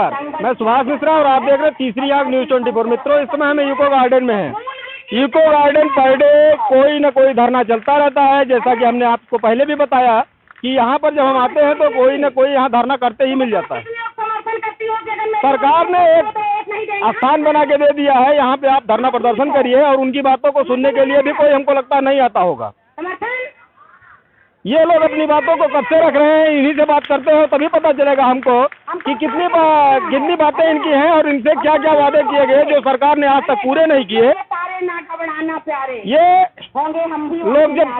नमस्कार, मैं सुभाष मिश्रा और आप देख रहे हैं तीसरी आंख न्यूज़ 24। मित्रों, इस समय हम यूको गार्डन में हैं। यूको गार्डन पर डे कोई न कोई धरना चलता रहता है। जैसा कि हमने आपको पहले भी बताया कि यहाँ पर जब हम आते हैं तो कोई न कोई यहाँ धरना करते ही मिल जाता है। सरकार ने एक स्थान बना के दे दिया है, यहाँ पे आप धरना प्रदर्शन करिए और उनकी बातों को सुनने के लिए भी कोई हमको लगता नहीं आता होगा। ये लोग अपनी बातों को कब से रख रहे हैं, इन्हीं से बात करते हो तभी पता चलेगा हमको कि कितनी बातें इनकी हैं और इनसे क्या क्या वादे किए गए जो सरकार ने आज तक पूरे नहीं किए। ये लोग जब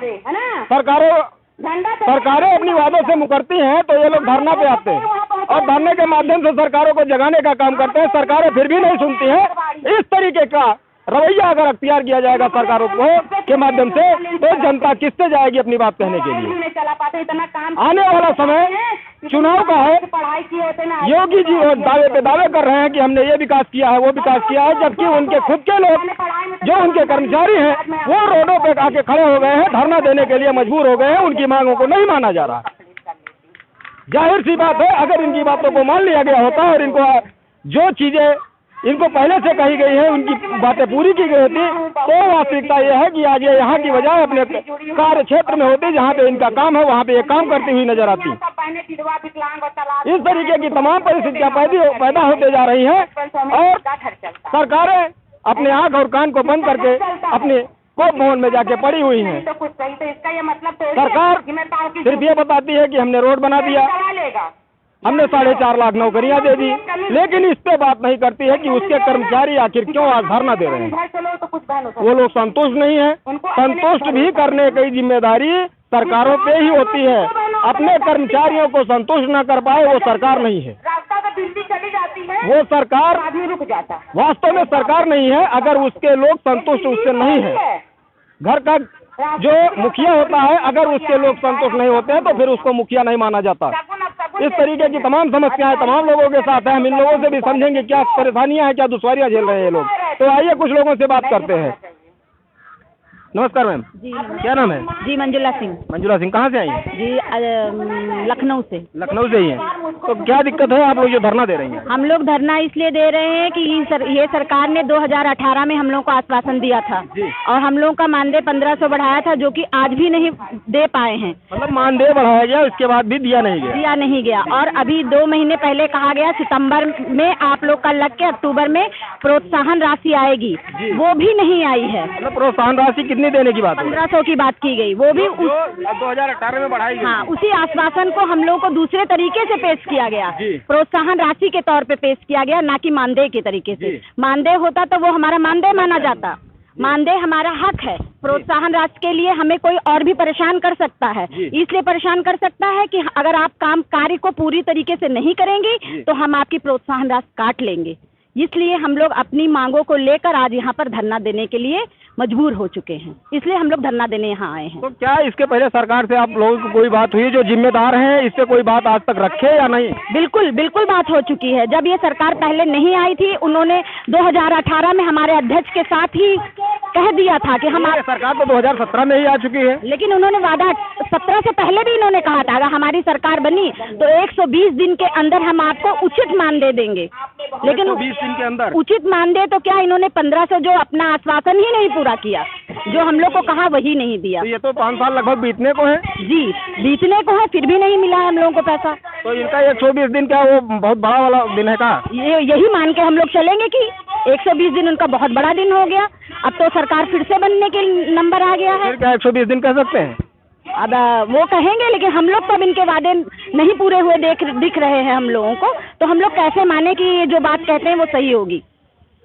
सरकारें अपनी वादों से मुकरती हैं तो ये लोग धरना पे आते हैं और धरने के माध्यम से सरकारों को जगाने का काम करते हैं। सरकारें फिर भी नहीं सुनती हैं। इस तरीके का रवैया अगर अख्तियार किया जाएगा सरकारों को के माध्यम से तो जनता किससे जाएगी अपनी बात कहने के लिए। आने वाला समय चुनाव का है। योगी जी दावे पे दावे कर रहे हैं कि हमने ये विकास किया है, वो विकास किया है, जबकि उनके खुद के लोग जो उनके कर्मचारी हैं वो रोडों पे आके खड़े हो गए हैं, धरना देने के लिए मजबूर हो गए हैं। उनकी मांगों को नहीं माना जा रहा। जाहिर सी बात है, अगर इनकी बातों को मान लिया गया होता और इनको जो चीजें इनको पहले से कही गई है उनकी बातें पूरी की गई होती तो वास्तविकता यह है कि आज ये यहाँ की बजाय अपने कार्य क्षेत्र में होती, जहाँ पे इनका काम है वहाँ पे ये काम करती हुई नजर आती। इस तरीके की तमाम परिस्थितियाँ पैदा होते जा रही हैं और सरकारें अपने आँख और कान को बंद करके अपने कोर्ट भवन में जाके पड़ी हुई हैं। सरकार सिर्फ ये बताती है कि हमने रोड बना दिया, हमने 4.5 लाख नौकरियां दे दी, लेकिन इस पे बात नहीं करती है कि उसके कर्मचारी आखिर क्यों आज धरना दे रहे हैं। वो लोग संतुष्ट नहीं है। संतुष्ट भी करने की जिम्मेदारी सरकारों पे ही होती है। अपने कर्मचारियों को संतुष्ट न कर पाए वो सरकार नहीं है, वो सरकार वास्तव में सरकार नहीं है। अगर उसके लोग संतुष्ट उससे नहीं है, घर का जो मुखिया होता है अगर उसके लोग संतुष्ट नहीं होते हैं तो फिर उसको मुखिया नहीं माना जाता। इस तरीके की तमाम समस्याएं तमाम लोगों के साथ है। हम इन लोगों से भी समझेंगे क्या परेशानियां हैं, क्या दुश्वारियां झेल रहे हैं लोग। तो आइए कुछ लोगों से बात करते हैं। नमस्कार मैम, जी क्या नाम है? जी मंजुला सिंह। मंजुला सिंह, कहाँ से आई हैं? जी लखनऊ से। लखनऊ से ही हैं। तो क्या दिक्कत है, आप लोग जो धरना दे रही हैं? हम लोग धरना इसलिए दे रहे हैं कि ये सरकार ने 2018 में हम लोग को आश्वासन दिया था और हम लोग का मानदेय 1500 बढ़ाया था, जो कि आज भी नहीं दे पाए हैं। मतलब मानदेय बढ़ाया गया, उसके बाद भी दिया नहीं गया। और अभी 2 महीने पहले कहा गया सितंबर में आप लोग का लग के अक्टूबर में प्रोत्साहन राशि आएगी, वो भी नहीं आई है। मतलब प्रोत्साहन राशि कितनी देने की बात है? 1500 की बात की गई, वो भी 2018 में बढ़ाई गई। हाँ, उसी आश्वासन को हम लोग को दूसरे तरीके से पेश किया गया, प्रोत्साहन राशि के तौर पे पेश किया गया, ना कि मानदेय के तरीके से। मानदेय होता तो वो हमारा मानदेय माना जाता। मानदेय हमारा हक है। प्रोत्साहन राशि के लिए हमें कोई और भी परेशान कर सकता है, इसलिए परेशान कर सकता है कि अगर आप कार्य को पूरी तरीके से नहीं करेंगी तो हम आपकी प्रोत्साहन राशि काट लेंगे। इसलिए हम लोग अपनी मांगों को लेकर आज यहाँ पर धरना देने के लिए मजबूर हो चुके हैं, इसलिए हम लोग धरना देने यहाँ आए हैं। तो क्या इसके पहले सरकार से आप लोगों को कोई बात हुई, जो जिम्मेदार हैं इससे कोई बात आज तक रखे या नहीं? बिल्कुल बात हो चुकी है। जब ये सरकार पहले नहीं आई थी, उन्होंने 2018 में हमारे अध्यक्ष के साथ ही कह दिया था कि हमारी सरकार तो 2017 में ही आ चुकी है, लेकिन उन्होंने वादा 17 से पहले भी इन्होंने कहा था अगर हमारी सरकार बनी तो 120 दिन के अंदर हम आपको उचित मानदेय देंगे। लेकिन 120 दिन के अंदर उचित मानदेय तो क्या, इन्होंने 1500 जो अपना आश्वासन ही नहीं पूरा किया, जो हम लोग को कहा वही नहीं दिया। तो ये तो 5 साल लगभग बीतने को है। जी बीतने को है, फिर भी नहीं मिला हम लोगों को पैसा। तो इनका 120 दिन क्या वो बहुत बड़ा वाला दिन है का? यही मान के हम लोग चलेंगे कि 120 दिन उनका बहुत बड़ा दिन हो गया। अब तो सरकार फिर से बनने के नंबर आ गया है। फिर क्या 120 दिन कह सकते हैं? अब वो कहेंगे, लेकिन हम लोग तब इनके वादे नहीं पूरे हुए दिख रहे हैं हम लोगों को, तो हम लोग कैसे माने कि ये जो बात कहते हैं वो सही होगी।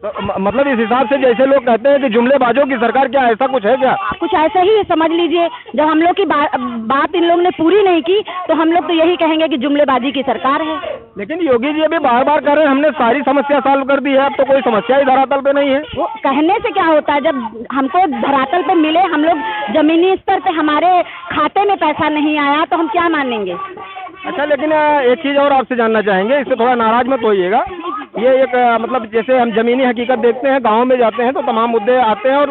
तो मतलब इस हिसाब से जैसे लोग कहते हैं कि जुमलेबाजों की सरकार, क्या ऐसा कुछ है क्या? कुछ ऐसा ही समझ लीजिए। जब हम लोग की बात इन लोग ने पूरी नहीं की तो हम लोग तो यही कहेंगे कि जुमलेबाजी की सरकार है। लेकिन योगी जी अभी बार कह रहे हैं हमने सारी समस्या सॉल्व कर दी है, अब तो कोई समस्या ही धरातल पे नहीं है। वो कहने से क्या होता है, जब हमको धरातल पे मिले, हम लोग जमीनी स्तर पे हमारे खाते में पैसा नहीं आया तो हम क्या मानेंगे। अच्छा, लेकिन एक चीज़ और आपसे जानना चाहेंगे, इससे थोड़ा नाराज मत होइएगा। ये एक मतलब जैसे हम जमीनी हकीकत देखते हैं, गाँव में जाते हैं तो तमाम मुद्दे आते हैं और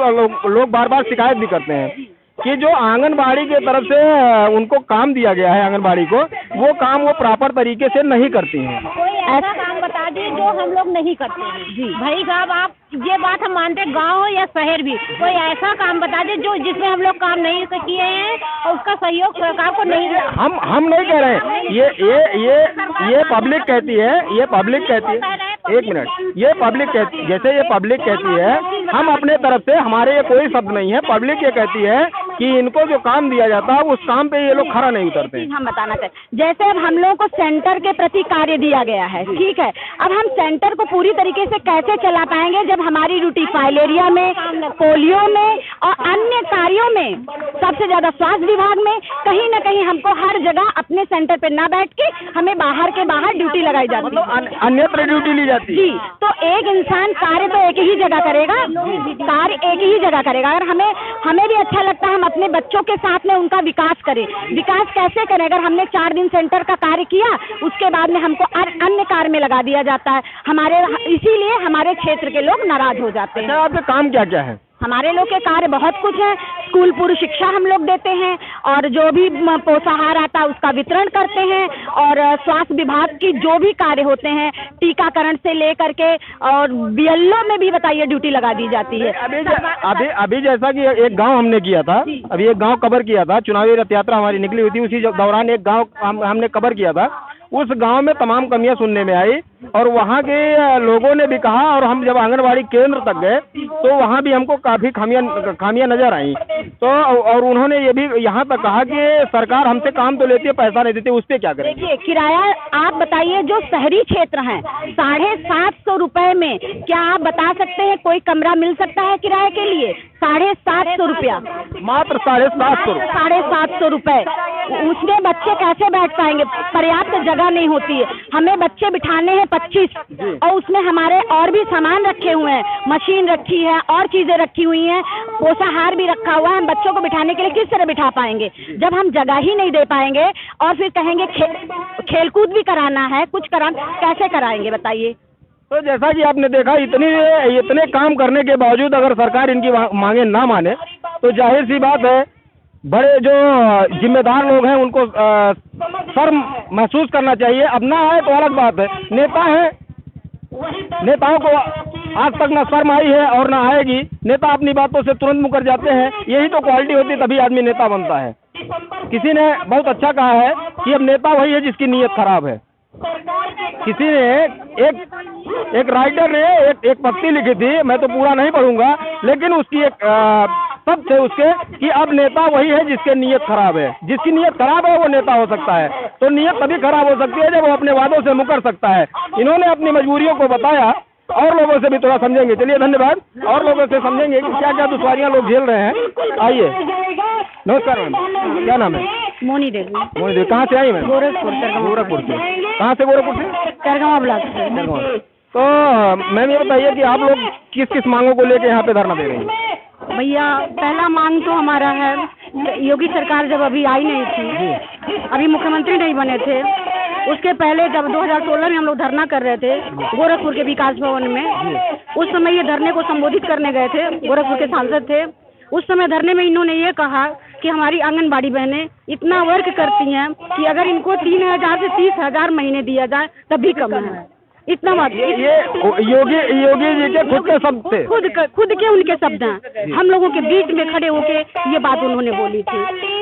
लोग बार शिकायत भी करते हैं कि जो आंगनबाड़ी की तरफ से उनको काम दिया गया है, आंगनबाड़ी को वो काम वो प्रॉपर तरीके से नहीं करती हैं। ऐसा काम बता दिए जो हम लोग नहीं करते हैं। जी भाई साहब, आप ये बात हम मानते हैं, गांव हो या शहर भी, कोई ऐसा काम बता दे जो जिसमें हम लोग काम नहीं किए हैं और उसका सहयोग सरकार को नहीं दिया। हम नहीं कह रहे हैं, ये पब्लिक कहती है, ये पब्लिक कहती है, एक मिनट, ये पब्लिक कहती, जैसे ये पब्लिक कहती है, हम अपने तरफ से, हमारे ये कोई शब्द नहीं है, पब्लिक ये कहती है कि इनको जो काम दिया जाता है उस काम पे ये लोग खरा नहीं उतरते। हम बताना चाहते, जैसे अब हम लोगों को सेंटर के प्रति कार्य दिया गया है, ठीक है, अब हम सेंटर को पूरी तरीके से कैसे चला पाएंगे जब हमारी ड्यूटी फाइलेरिया में, पोलियो में और अन्य कार्यों में, सबसे ज्यादा स्वास्थ्य विभाग में, कहीं न कहीं हमको हर जगह अपने सेंटर पे ना बैठ के हमें बाहर के बाहर ड्यूटी लगाई जाती है, अन्यत्र ड्यूटी ली जाती है। जी, तो एक इंसान कार्य तो एक ही जगह करेगा, कार्य एक ही जगह करेगा। अगर हमें भी अच्छा लगता है हम अपने बच्चों के साथ में उनका विकास करें। विकास कैसे करें? अगर हमने 4 दिन सेंटर का कार्य किया, उसके बाद में हमको अन्य कार्य में लगा दिया जाता है, इसीलिए हमारे क्षेत्र के लोग नाराज हो जाते हैं। अच्छा, आपके काम क्या क्या है? हमारे लोग के कार्य बहुत कुछ है। स्कूल पूर्व शिक्षा हम लोग देते हैं और जो भी पोषाहार आता है उसका वितरण करते हैं, और स्वास्थ्य विभाग की जो भी कार्य होते हैं, टीकाकरण से लेकर के, और बीएलओ में भी बताइए ड्यूटी लगा दी जाती है। अभी जैसा कि एक गांव हमने किया था, अभी एक गांव कवर किया था, चुनावी रथ यात्रा हमारी निकली हुई थी, उसी दौरान एक गांव हमने कवर किया था। उस गांव में तमाम कमियां सुनने में आई और वहां के लोगों ने भी कहा, और हम जब आंगनबाड़ी केंद्र तक गए तो वहां भी हमको काफी खामियां नजर आई। तो और उन्होंने ये भी यहाँ तक कहा कि सरकार हमसे काम तो लेती है, पैसा नहीं देती, उस पर क्या करें? देखिए, किराया आप बताइए, जो शहरी क्षेत्र हैं 750 रुपए में क्या आप बता सकते हैं कोई कमरा मिल सकता है किराए के लिए? 750 रुपया, मात्र 750 रुपए। उसमें बच्चे कैसे बैठ पाएंगे? पर्याप्त जगह नहीं होती है। हमें बच्चे बिठाने हैं 25, और उसमें हमारे और भी सामान रखे हुए हैं, मशीन रखी है और चीजें रखी हुई हैं, पोषाहार भी रखा हुआ है। बच्चों को बिठाने के लिए किस तरह बिठा पाएंगे जब हम जगह ही नहीं दे पाएंगे? और फिर कहेंगे खेलकूद भी कराना है, कुछ कैसे कराएंगे बताइए? तो जैसा कि आपने देखा, इतने काम करने के बावजूद अगर सरकार इनकी मांगे ना माने तो जाहिर सी बात है बड़े जो जिम्मेदार लोग हैं उनको शर्म महसूस करना चाहिए। अब ना आए तो अलग बात है, नेता हैं, नेताओं को आज तक ना शर्म आई है और ना आएगी। नेता अपनी बातों से तुरंत मुकर जाते हैं, यही तो क्वालिटी होती है, तभी आदमी नेता बनता है। किसी ने बहुत अच्छा कहा है कि अब नेता वही है जिसकी नीयत खराब है। किसी ने एक राइटर ने एक पत्ती लिखी थी, मैं तो पूरा नहीं पढ़ूंगा, लेकिन उसकी एक शब्द थे उसके कि अब नेता वही है जिसके नीयत खराब है। जिसकी नीयत खराब है वो नेता हो सकता है। तो नीयत तभी खराब हो सकती है जब वो अपने वादों से मुकर सकता है। इन्होंने अपनी मजबूरियों को बताया, और लोगों से भी थोड़ा समझेंगे। चलिए, धन्यवाद। और लोगों से समझेंगे कि क्या क्या दुश्वारियां लोग झेल रहे हैं। आइए, नमस्कार मैम, क्या नाम है? मोनी देवी। मोनी देवी, कहाँ से आई मैम? गोरखपुर से। कहाँ से? गोरखपुर से, करगांव ब्लॉक से। तो मैम ये बताइए कि आप लोग किस किस मांगों को लेके यहाँ पे धरना दे रहे हैं? भैया, पहला मांग तो हमारा है, योगी सरकार जब अभी आई नहीं थी, अभी मुख्यमंत्री नहीं बने थे, उसके पहले जब 2016 में हम लोग धरना कर रहे थे गोरखपुर के विकास भवन में, उस समय ये धरने को संबोधित करने गए थे, गोरखपुर के सांसद थे। उस समय धरने में इन्होंने ये कहा कि हमारी आंगनबाड़ी बहनें इतना वर्क करती हैं कि अगर इनको 3,000 से 30,000 महीने दिया जाए तब भी कम है। इतना बात ये योगी जी के खुद के शब्द थे, खुद के उनके शब्द हैं। हम लोगों के बीच में खड़े होके ये बात उन्होंने बोली थी।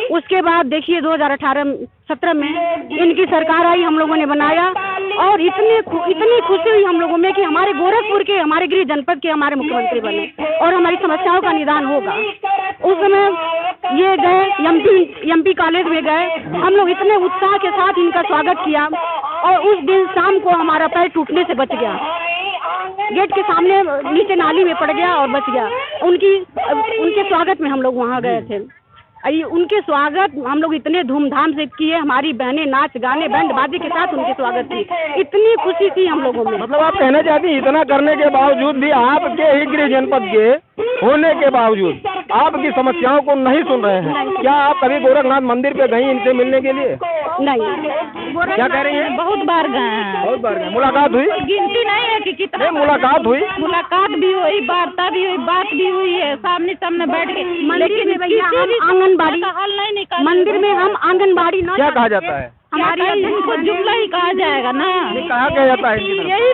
उसके बाद देखिए 2018-17 में इनकी सरकार आई, हम लोगों ने बनाया, और इतनी खुशी हुई हम लोगों में कि हमारे गोरखपुर के, हमारे गृह जनपद के हमारे मुख्यमंत्री बने और हमारी समस्याओं का निदान होगा। उस समय ये गए एमपी कॉलेज में गए, हम लोग इतने उत्साह के साथ इनका स्वागत किया, और उस दिन शाम को हमारा पैर टूटने से बच गया। गेट के सामने नीचे नाली में पड़ गया और बच गया। उनके स्वागत में हम लोग वहाँ गए थे। उनके स्वागत हम लोग इतने धूमधाम से किए, हमारी बहनें नाच गाने बैंड बाजे के साथ उनके स्वागत की, इतनी खुशी थी हम लोगों में। मतलब आप कहना चाहती हैं इतना करने के बावजूद भी, आपके ही गृह जनपद के होने के बावजूद आपकी समस्याओं को नहीं सुन रहे हैं? क्या आप कभी गोरखनाथ मंदिर पे गई इनसे मिलने के लिए? नहीं। क्या कह रही हैं? बहुत बार गए हैं। बहुत बार गए। मुलाकात हुई? गिनती नहीं है कि कितना मुलाकात हुई। मुलाकात भी हुई, वार्ता भी हुई, बात भी हुई है, सामने सामने बैठ के। मंदिर में भैया हम आंगनबाड़ी हल नहीं निकाल, मंदिर में हम आंगनबाड़ी क्या कहा जाता है? हमारी इनको जुमला ही कहा जाएगा ना। कहा क्या जाता है? यही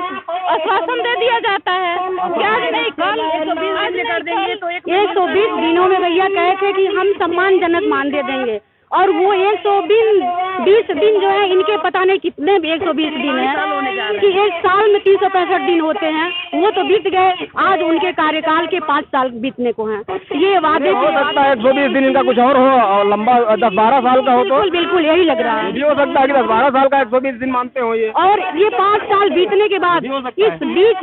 आश्वासन दे दिया जाता है कि आज नहीं कल 120 दिन कर देंगे तो 120 दिनों में भैया कहे थे कि हम सम्मानजनक मानदेय देंगे, और वो 120 दिन जो है इनके पता नहीं कितने 120 दिन है कि एक साल में 365 दिन होते हैं, वो तो बीत गए। आज उनके कार्यकाल के 5 साल बीतने को हैं। ये वादे हो सकता है 120 दिन इनका कुछ और हो और लंबा 10-12 साल का हो तो बिल्कुल बिल्कुल यही लग रहा है। ये हो सकता है कि 10-12 साल का 120 दिन मानते हो ये। और ये 5 साल बीतने के बाद इस बीच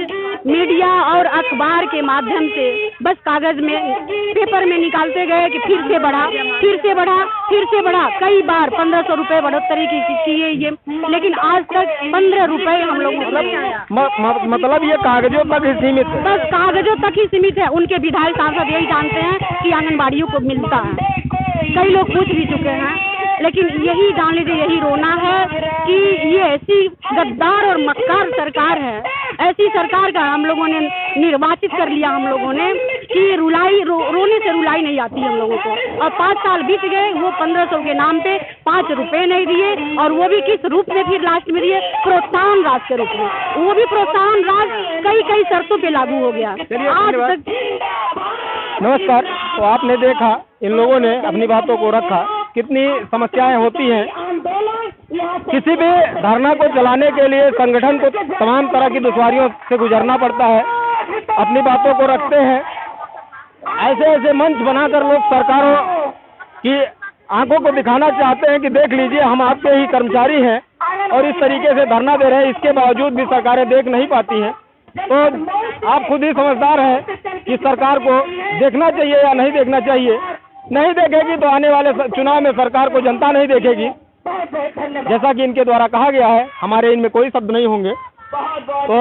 मीडिया और अखबार के माध्यम से बस कागज में पेपर में निकालते गए कि फिर से बढ़ा, फिर से बढ़ा, फिर से बढ़ा। कई बार 1500 रुपए बढ़ोतरी की है ये, लेकिन आज तक 15 रुपए हम लोगों को नहीं आया। मतलब ये कागजों तक ही सीमित है। बस कागजों तक ही सीमित है। उनके विधायक सांसद यही जानते हैं कि आंगनबाड़ियों को मिलता है। कई लोग पूछ भी चुके हैं, लेकिन यही जान लीजिए, यही रोना है कि ये ऐसी गद्दार और मक्कार सरकार है। ऐसी सरकार का हम लोगों ने निर्वाचित कर लिया हम लोगों ने कि रोने से रुलाई नहीं आती हम लोगों को। और 5 साल बीत गए, वो 1500 के नाम पे 5 रुपए नहीं दिए, और वो भी किस रूप में फिर लास्ट में दिए, प्रोत्साहन राशि के रूप में। वो भी प्रोत्साहन राशि कई शर्तों पे लागू हो गया आज तक। नमस्कार। तो आपने देखा इन लोगों ने अपनी बातों को रखा, कितनी समस्याएं होती हैं। किसी भी धरना को चलाने के लिए संगठन को तमाम तरह की दुश्वारियों से गुजरना पड़ता है। अपनी बातों को रखते हैं, ऐसे मंच बनाकर लोग सरकारों की आंखों को दिखाना चाहते हैं कि देख लीजिए हम आपके ही कर्मचारी हैं, और इस तरीके से धरना दे रहे हैं। इसके बावजूद भी सरकारें देख नहीं पाती हैं। तो आप खुद ही समझदार हैं कि सरकार को देखना चाहिए या नहीं देखना चाहिए। नहीं देखेगी तो आने वाले चुनाव में सरकार को जनता नहीं देखेगी, जैसा कि इनके द्वारा कहा गया है। हमारे इनमें कोई शब्द नहीं होंगे। तो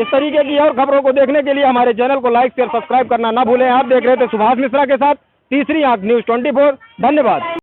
इस तरीके की और खबरों को देखने के लिए हमारे चैनल को लाइक शेयर सब्सक्राइब करना ना भूलें। आप देख रहे थे सुभाष मिश्रा के साथ तीसरी आंख न्यूज़ 24। धन्यवाद।